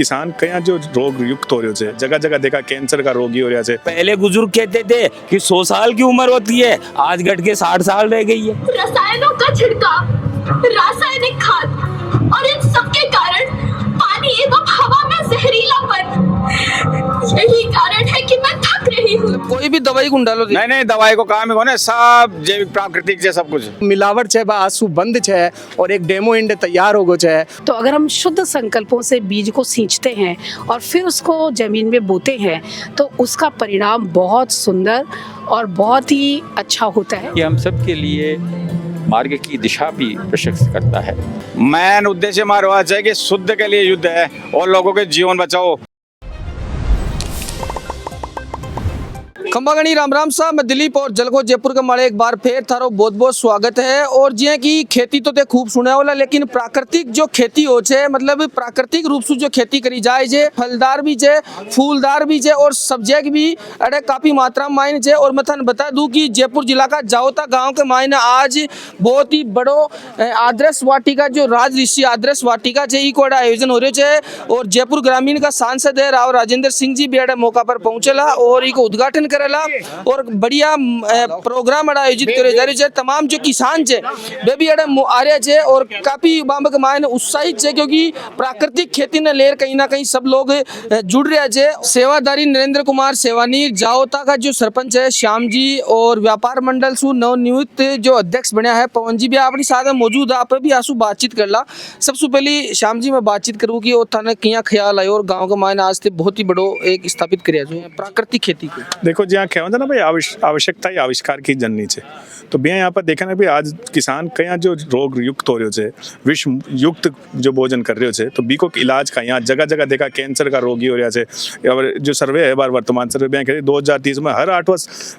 किसान कया जो रोग युक्त हो रहे छे, जगह जगह देखा कैंसर का रोगी हो रहा है। पहले बुजुर्ग कहते थे कि 100 साल की उम्र होती है, आज घट के 60 साल रह गई है। रसायनों का छिड़काव, रासायनिक खाद और इन सबके कारण पानी एवं हवा में जहरीलापन, यही कारण है कि मैं थक रही हूँ। कोई भी दवाई को डालो नहीं दवाई को काम है सब जैविक प्राकृतिक सब कुछ मिलावट छे बा आंसू बंद छे और एक डेमो इंड तैयार हो गो छे। तो अगर हम शुद्ध संकल्पों से बीज को सींचते हैं और फिर उसको जमीन में बोते हैं तो उसका परिणाम बहुत सुंदर और बहुत ही अच्छा होता है। ये हम सब के लिए मार्ग की दिशा भी प्रशस्त करता है। मेन उद्देश्य हमारा है कि शुद्ध के लिए युद्ध है और लोगों के जीवन बचाओ। खंबागणी राम राम साहब, मैं दिलीप और जलको जयपुर के मारे एक बार फिर थारो बहुत बहुत स्वागत है। और जिया की खेती तो ते खूब सुना वाला, लेकिन प्राकृतिक जो खेती हो छे, मतलब प्राकृतिक रूप से जो खेती करी जाए जे, फलदार भी छे, फूलदार भी छे और सब्जियां भी अरे काफी मात्रा में मायने छे। और मैं थाने बता दूं कि जयपुर जिला का जाओता गाँव के मायने आज बहुत ही बड़ो आदर्श वाटिका जो राज ऋषि आदर्श वाटिका छे ई को आयोजन हो रहे छे। और जयपुर ग्रामीण का सांसद है राव राजेंद्र सिंह जी भी अड़े मौका पर पहुंचेला और ई को उद्घाटन और बढ़िया प्रोग्राम आयोजित करे जा रही है। तमाम जो किसान छे वे भी आ रहे छे और काफी बाबक मायने उत्साहित छे, क्योंकि प्राकृतिक खेती ने लेर कहीं ना कहीं सब लोग जुड़ रहे छे। सेवादारी नरेंद्र कुमार सेवानी जाओता का जो सरपंच है श्याम जी और व्यापार मंडल सु नवनियुक्त जो अध्यक्ष बनया है पवन जी भी अपनी साथ में मौजूद। आप भी आसू बातचीत कर ला। सबसे पहले श्याम जी मैं बातचीत करूँ कि थाने क्या ख्याल आयो और गाँव का मायने आज बहुत ही बड़ो एक स्थापित कर प्राकृतिक खेती को। देखो जहाँ क्या होता ना भाई, आवश्यकता ही आविष्कार की जननी छे। तो भैया यहाँ पर देखा ना भाई, आज किसान कया जो रोग युक्त हो रहे छे, विष युक्त जो भोजन कर रहे छे, तो बी को इलाज का यहाँ जगह जगह देखा कैंसर का रोगी हो रहा है। और जो सर्वे है बार वर्तमान सर्वे बैंक 2030 में हर 8वां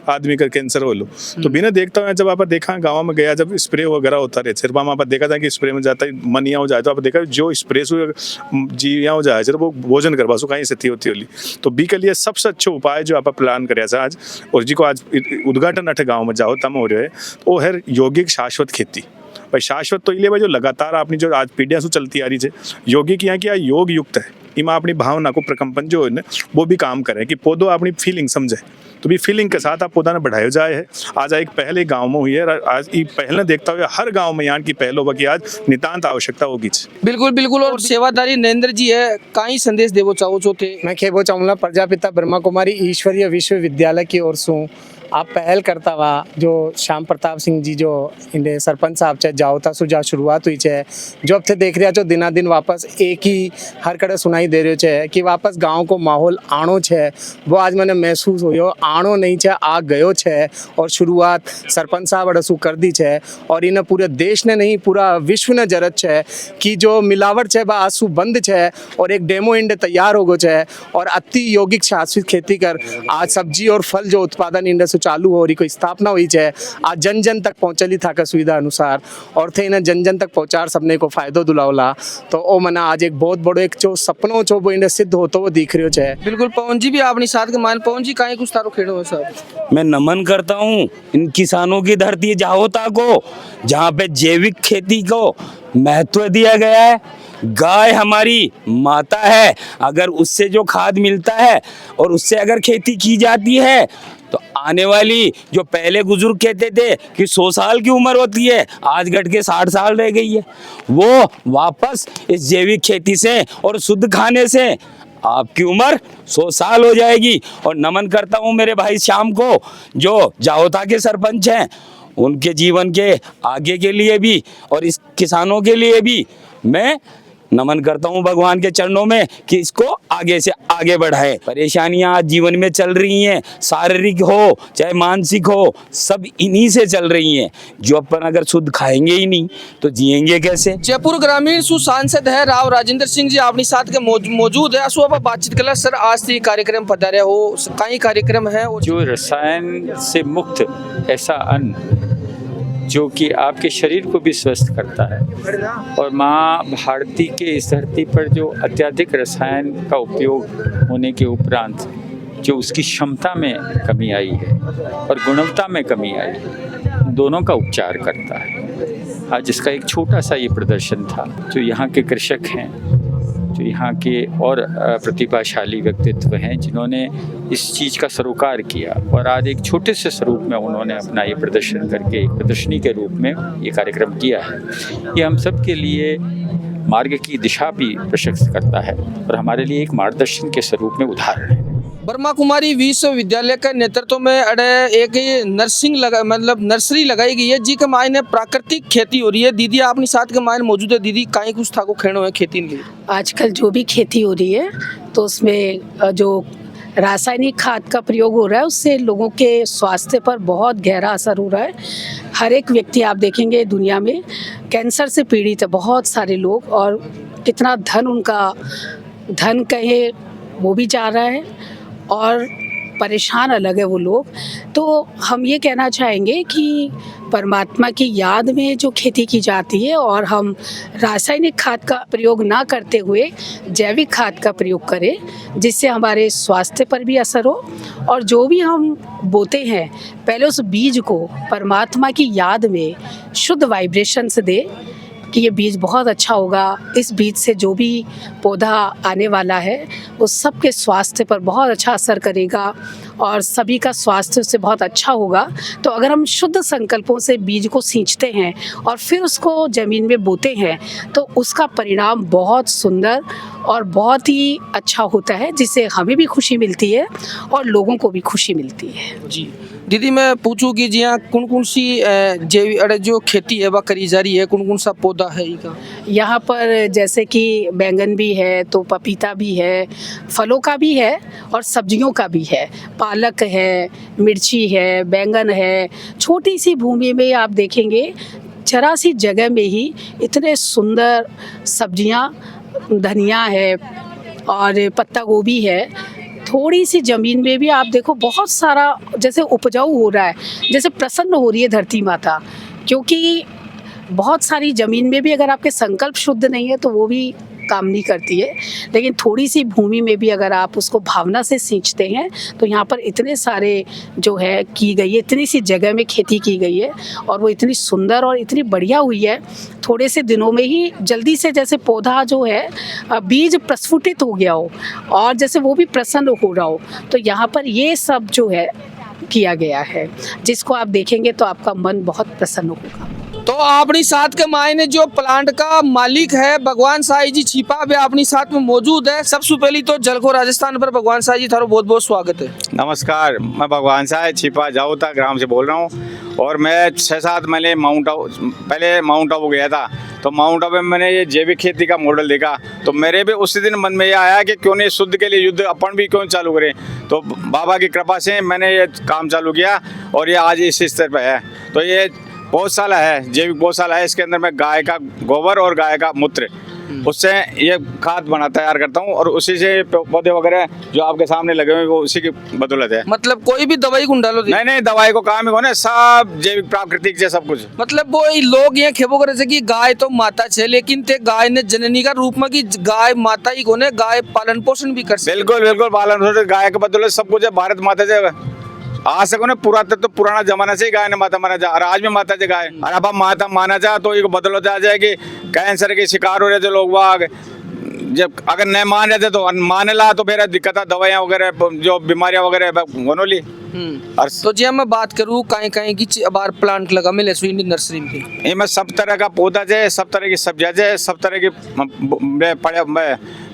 आदमी का कैंसर हो लो। तो बिना देखता हूँ जब आप देखा गाँव में गया, जब स्प्रे वगैरह होता रहे सिर्फ वहाँ पर देखा था कि स्प्रे में जाता है मनिया हो जाए, तो आप देखा जो स्प्रे जिया हो जाए वो भोजन करवा सो कहीं से होती होली। तो बी के लिए सबसे अच्छा उपाय जो आप प्लान करे आज और जी को आज उद्घाटन अठे गाँव में जाओ तम हो रहे है वो है यौगिक शाश्वत खेती। भाई शाश्वत तो इसलिए भाई जो लगातार अपनी जो आज पीढ़ियां से चलती आ रही है, यौगिक यहाँ क्या योग युक्त है, इमा अपनी भावना को प्रकम्पन जो है ना वो भी काम करे कि पौधो अपनी फीलिंग समझे। तो भी फीलिंग के साथ आप पौधा ने बढ़ाया जाए है। आज एक पहले गांव में हुई है, आज ये पहले देखता हुआ हर गांव में यहाँ की पहल होगा कि आज नितांत आवश्यकता होगी। बिल्कुल बिल्कुल। और सेवादारी नरेंद्र जी है, कई संदेश देवो चाहो थे? मैं कहना चाहूँगा प्रजापिता ब्रह्मा कुमारी ईश्वरीय विश्वविद्यालय की ओर से आप पहल करता हुआ जो श्याम प्रताप सिंह जी जो इंडे सरपंच साहब चाहे जाओता सुझा शुरुआत हुई है, जो अब थे देख रहा जो दिना दिन वापस एक ही हर कड़े सुनाई दे रहे है कि वापस गांव को माहौल आनो है, वो आज मैंने महसूस हो आनो नहीं है आ गयो है। और शुरुआत सरपंच साहब अड़सू कर दी है और इन्हें पूरे देश ने नहीं पूरा विश्व ने जरूरत है कि जो मिलावट है बा आंसू बंद है और एक डेमो इंड तैयार हो गो है और अति यौगिक शाश्वत खेती कर आज सब्जी और फल जो उत्पादन इंड चालू हो रही कोई स्थापना हुई है, आज जन जन तक पहुंचली था का सुविधा अनुसार और थे इन्हें जन जन तक पहुंचार सबने को फायदो दुलावला। तो ओ मना आज एक बहुत बड़ो एक जो सपनों जो वो इन्हें सिद्ध होतो वो दिख रही है। बिल्कुल। पवन जी भी अपनी साथ के मान पवन जी काहे कुछ तारो खेड़ो है साहब। मैं नमन करता हूँ इन किसानों की धरती जाओता को, जहाँ पे जैविक खेती को महत्व दिया गया है। गाय हमारी माता है, अगर उससे जो खाद मिलता है और उससे अगर खेती की जाती है तो आने वाली जो पहले बुजुर्ग कहते थे कि 100 साल की उम्र होती है, आज घट के 60 साल रह गई है। वो वापस इस जैविक खेती से और शुद्ध खाने से आपकी उम्र 100 साल हो जाएगी। और नमन करता हूँ मेरे भाई श्याम को जो जाओता के सरपंच हैं, उनके जीवन के आगे के लिए भी और इस किसानों के लिए भी मैं नमन करता हूँ भगवान के चरणों में कि इसको आगे से आगे बढ़ाए। परेशानियां आज जीवन में चल रही हैं, शारीरिक हो चाहे मानसिक हो, सब इन्हीं से चल रही हैं। जो अपन अगर शुद्ध खाएंगे ही नहीं तो जिएंगे कैसे। जयपुर ग्रामीण सु सांसद है राव राजेंद्र सिंह जी अपनी साथ के मौजूद है। आसू आप बातचीत कर सर, आज से कार्यक्रम पधारे हो, कई कार्यक्रम है जो रसायन से मुक्त ऐसा अन्न जो कि आपके शरीर को भी स्वस्थ करता है। और माँ भारती के इस धरती पर जो अत्यधिक रसायन का उपयोग होने के उपरांत जो उसकी क्षमता में कमी आई है और गुणवत्ता में कमी आई है, दोनों का उपचार करता है। आज इसका एक छोटा सा ये प्रदर्शन था। जो यहाँ के कृषक हैं जो यहाँ के और प्रतिभाशाली व्यक्तित्व हैं जिन्होंने इस चीज़ का सरोकार किया और आज एक छोटे से स्वरूप में उन्होंने अपना ये प्रदर्शन करके एक प्रदर्शनी के रूप में ये कार्यक्रम किया है। ये हम सब के लिए मार्ग की दिशा भी प्रशस्त करता है और हमारे लिए एक मार्गदर्शन के स्वरूप में उदाहरण है। ब्रह्मा कुमारी विश्वविद्यालय के नेतृत्व में अड़े एक नर्सरी लगाई गई है जी के मायने प्राकृतिक खेती हो रही है। दीदी आपने साथ के मायने मौजूद है। दीदी काई कुछ था को खेणो है खेती के लिए? आजकल जो भी खेती हो रही है तो उसमें जो रासायनिक खाद का प्रयोग हो रहा है उससे लोगों के स्वास्थ्य पर बहुत गहरा असर हो रहा है। हर एक व्यक्ति आप देखेंगे दुनिया में कैंसर से पीड़ित है बहुत सारे लोग, और कितना धन कहे वो भी जा रहा है और परेशान अलग है वो लोग। तो हम ये कहना चाहेंगे कि परमात्मा की याद में जो खेती की जाती है और हम रासायनिक खाद का प्रयोग ना करते हुए जैविक खाद का प्रयोग करें, जिससे हमारे स्वास्थ्य पर भी असर हो, और जो भी हम बोते हैं पहले उस बीज को परमात्मा की याद में शुद्ध वाइब्रेशंस दे कि ये बीज बहुत अच्छा होगा। इस बीज से जो भी पौधा आने वाला है वो सबके स्वास्थ्य पर बहुत अच्छा असर करेगा और सभी का स्वास्थ्य उससे बहुत अच्छा होगा। तो अगर हम शुद्ध संकल्पों से बीज को सींचते हैं और फिर उसको ज़मीन में बोते हैं तो उसका परिणाम बहुत सुंदर और बहुत ही अच्छा होता है, जिससे हमें भी खुशी मिलती है और लोगों को भी खुशी मिलती है। जी दीदी, मैं पूछूं कि जी हाँ कौन कौन सी जो खेती है वह करी जा रही है, कौन कौन सा पौधा है इनका? यहाँ पर जैसे कि बैंगन भी है, तो पपीता भी है, फलों का भी है और सब्जियों का भी है। पालक है, मिर्ची है, बैंगन है। छोटी सी भूमि में आप देखेंगे जरा सी जगह में ही इतने सुंदर सब्जियाँ, धनिया है और पत्ता गोभी है। थोड़ी सी ज़मीन में भी आप देखो बहुत सारा जैसे उपजाऊ हो रहा है, जैसे प्रसन्न हो रही है धरती माता। क्योंकि बहुत सारी ज़मीन में भी अगर आपके संकल्प शुद्ध नहीं है तो वो भी काम नहीं करती है, लेकिन थोड़ी सी भूमि में भी अगर आप उसको भावना से सींचते हैं तो यहाँ पर इतने सारे जो है की गई है, इतनी सी जगह में खेती की गई है और वो इतनी सुंदर और इतनी बढ़िया हुई है। थोड़े से दिनों में ही जल्दी से जैसे पौधा जो है बीज प्रस्फुटित हो गया हो और जैसे वो भी प्रसन्न हो रहा हो, तो यहाँ पर ये सब जो है किया गया है, जिसको आप देखेंगे तो आपका मन बहुत प्रसन्न होगा। तो अपनी साथ के मायने जो प्लांट का मालिक है भगवान साई जी छिपा भी अपनी साथ में मौजूद है। सबसे पहले तो जलखो राजस्थान पर भगवान साई जी थारो बहुत बहुत स्वागत है। नमस्कार, मैं भगवान साई छिपा जाऊता ग्राम से बोल रहा हूँ और मैं 6-7 महीने पहले माउंट आबू गया था। तो माउंट आबू में मैंने ये जैविक खेती का मॉडल देखा तो मेरे भी उसी दिन मन में ये आया कि क्यों नहीं शुद्ध के लिए युद्ध अपन भी क्यों चालू करें। तो बाबा की कृपा से मैंने ये काम चालू किया और ये आज इस स्तर पर है। तो ये पौधशाला है, जैविक पौधशाला है। इसके अंदर मैं गाय का गोबर और गाय का मूत्र उससे ये खाद तैयार करता हूँ और उसी से पौधे वगैरह जो आपके सामने लगे हुए वो उसी की बदौलत है। मतलब कोई भी दवाई को डालो? नहीं, दवाई को काम ही होने, सब जैविक प्राकृतिक से सब कुछ। मतलब वो लोग ये खेबो करे से कि गाय तो माता है, लेकिन ते गाय ने जननी का रूप में कि गाय माता ही कोने, गाय पालन पोषण भी कर। बिल्कुल पालन पोषण गाय के बदौलत सब कुछ है। भारत माता से आज सको ना पुराना जमाना से ही गाय ने माता माना जा और आज भी माता से गाय। और अब माता माना जा तो ये बदल आ जाए कि कैंसर के शिकार हो रहे थे लोग वाग, जब अगर नहीं मान रहे थे तो माने ला तो फिर दिक्कत है। दवाइयाँ वगैरह जो बीमारियाँ वगैरह होने ली। तो जी मैं बात करूँ कहीं की बार प्लांट लगा मिले सुई नर्सरी में? ये मैं सब तरह का पौधा है, सब तरह की सब्जियाँ है, सब तरह की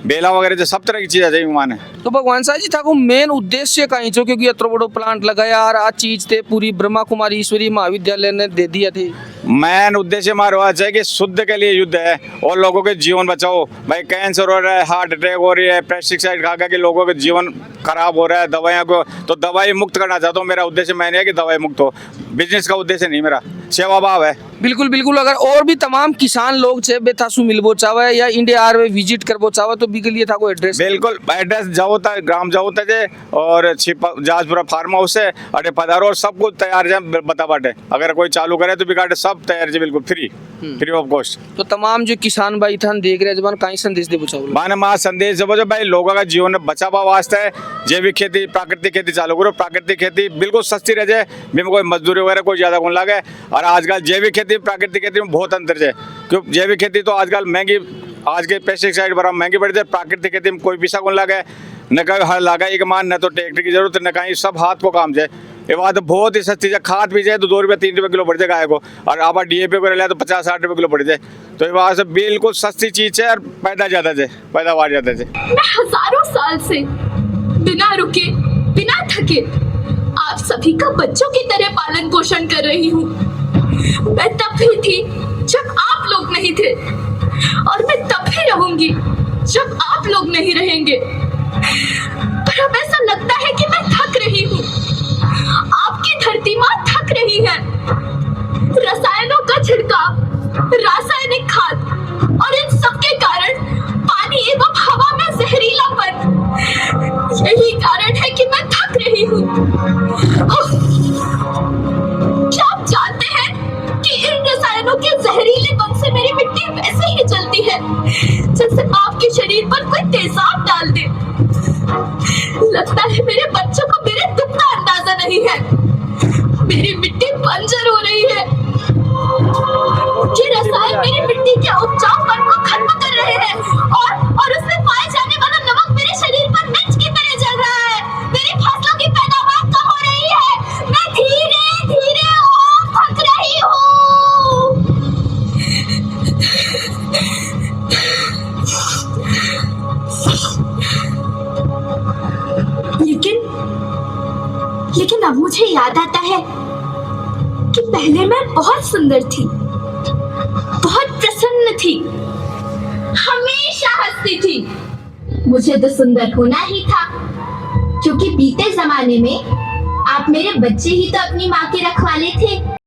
बेला वगैरह जो सब तरह की चीज़ें चाहिए माने। तो भगवान साहब जी था को मेन उद्देश्य कहीं जो क्योंकि इतना बड़ो प्लांट लगाया और आज चीज थे पूरी ब्रह्मा कुमारी ईश्वरी महाविद्यालय ने दे दिया थे। मेन उद्देश्य हमारा है कि शुद्ध के लिए युद्ध है और लोगों के जीवन बचाओ। भाई कैंसर हो रहा है, हार्ट अटैक हो रही है, पेस्टिसाइड खा के लोगों के जीवन खराब हो रहा है, दवाइयाँ को तो दवाई मुक्त करना चाहता हूँ। मेरा उद्देश्य मैंने है कि दवाई मुक्त हो, बिजनेस का उद्देश्य नहीं, मेरा सेवा भाव है। बिल्कुल अगर और भी तमाम किसान लोग छे बेथासु मिलबो चाहे या इंडिया आर में विजिट करबो चाहे तो भी के लिए था को एड्रेस? बिल्कुल एड्रेस जाओ था ग्राम जाओ था और जाजपुरा फार्म हाउस है अरे पधारो और सब कुछ तैयार है बता बाटे। अगर कोई चालू करे तो बिगाड़े सब तैयार है, बिल्कुल फ्री ऑफ कॉस्ट। तो तमाम जो किसान भाई था देख रहे जबान कहीं संदेश दे बचाओ माने मां संदेश जब भाई लोगों का जीवन बचावा वास्ते है जैविक खेती प्राकृतिक खेती चालू करो। प्राकृतिक खेती बिल्कुल सस्ती रह जाए, में कोई मजदूरी वगैरह कोई ज्यादा कौन लागे। और आजकल जैविक खेती प्राकृतिक खेती में बहुत अंतर है, क्योंकि जैविक खेती तो आजकल महंगी आज के पेस्टिसाइड बड़ा महंगे पड़ जाए। प्राकृतिक खेती में कोई पैसा कौन लगा, न कहीं हल लगा एक मान, न तो ट्रैक्टर की जरूरत, न कहीं सब हाथ को काम जाए। ये बात बहुत ही सस्ती है। खाद भी जाए तो 2 रुपये 3 रुपये किलो पड़ जाए गाय को, और आप DAP को ले तो 50-60 रुपये किलो पड़ जाए। तो ये बात से बिल्कुल सस्ती चीज़ है और पैदावार ज़्यादा है। मैं हजारों साल से बिना रुके बिना थके आप सभी का बच्चों की तरह पालन पोषण कर रही हूँ। मैं तब भी थी जब आप लोग नहीं थे, और मैं तब भी रहूंगी जब आप लोग नहीं रहेंगे। पर अब ऐसा लगता है कि मैं थक रही हूँ। आपकी धरती माँ थक रही है। रसायनों का छिड़काव, रासायनिक खाद और इन सब के कारण पानी एवं हवा में जहरीलापन, यही कारण है कि मैं थक रही हूँ। क्या आप जानते हैं कि इन रसायनों के जहरीलेपन से मेरी मिट्टी वैसे ही जलती है जैसे आपके शरीर पर कोई तेजाब डाल दे। लगता है मेरे बच्चों को मेरे दुख का अंदाजा नहीं है। मेरी मिट्टी बंजर हो रही है। ये रसायन मेरी मिट्टी के उपजाऊपन को खत्म कर रहे हैं, और उसमें पाए जाने वाला नमक मेरे शरीर पर मिर्च की तरह जल रहा है। मेरी फसलों की पैदावार कम हो रही है। मैं धीरे धीरे और थक रही हूँ। लेकिन अब मुझे याद आता है कि पहले मैं बहुत सुंदर थी, बहुत प्रसन्न थी, हमेशा हंसती थी। मुझे तो सुंदर होना ही था, क्योंकि बीते जमाने में आप मेरे बच्चे ही तो अपनी माँ के रखवाले थे।